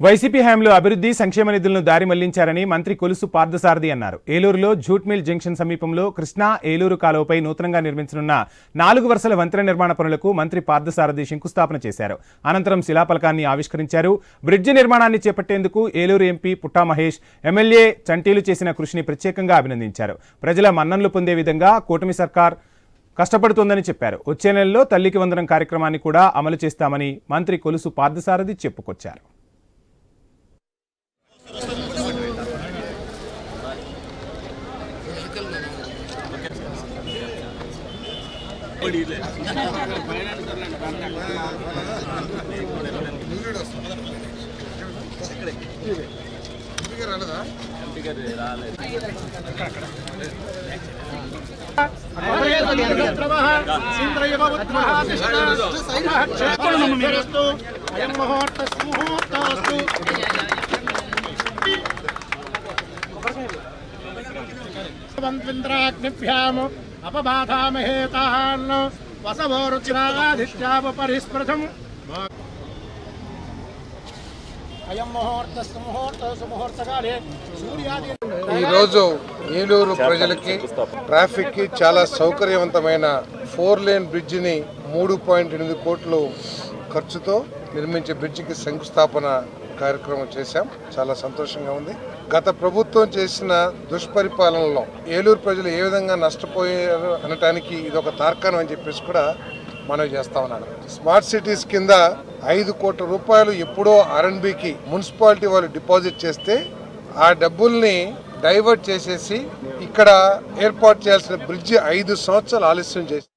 YCP హయాంలో అభివృద్ధి సంక్షేమ నిధులను దారి మళ్లించారని మంత్రి కొలుసు పార్థసారథి అన్నారు. ఏలూరులో జూట్ మిల్ జంక్షన్ సమీపంలో కృష్ణా ఏలూరు కాలువపై నూతనంగా నిర్మించనున్న 4 వరుసల వంతెన నిర్మాణ పనులకు మంత్రి పార్థసారథి శంకుస్థాపన చేశారు. అనంతరం శిలాఫలకాన్ని ఆవిష్కరించారు. బ్రిడ్జి నిర్మాణాన్ని చేపట్టేందుకు ఏలూరు ఎంపీ పుట్టా మహేష్, ఎమ్మెల్యే చంటీలు చేసిన కృషిని ప్రత్యేకంగా అభినందించారు. ప్రజల మన్ననలు పొందే విధంగా కూటమి సర్కార్ కష్టపడుతోందని చెప్పారు. వచ్చే నెలలో తల్లికి వందనం కార్యక్రమాన్ని కూడా అమలు చేస్తామని మంత్రి కొలుసు పార్థసారథి చెప్పుకొచ్చారు. अपबाधामहेतान् वसवोरुचिराधिष्ठापरिस्पृशम् ఈరోజు ఏలూరు ప్రజలకి ట్రాఫిక్ కి చాలా సౌకర్యవంతమైన 4 లేన్ బ్రిడ్జిని 3.8 కోట్లు ఖర్చుతో నిర్మించే బ్రిడ్జికి శంకుస్థాపన కార్యక్రమం చేశాం. చాలా సంతోషంగా ఉంది. గత ప్రభుత్వం చేసిన దుష్పరిపాలనలో ఏలూరు ప్రజలు ఏ విధంగా నష్టపోయారు అనటానికి ఇది ఒక తార్కాణం అని చెప్పేసి కూడా మనవి చేస్తా ఉన్నాను. స్మార్ట్ సిటీస్ కింద 5 కోట్ల రూపాయలు ఎప్పుడో R&Bకి మున్సిపాలిటీ వాళ్ళు డిపాజిట్ చేస్తే ఆ డబ్బుల్ని డైవర్ట్ చేసేసి ఇక్కడ ఏర్పాటు చేయాల్సిన బ్రిడ్జి 5 సంవత్సరాలు ఆలస్యం చేసి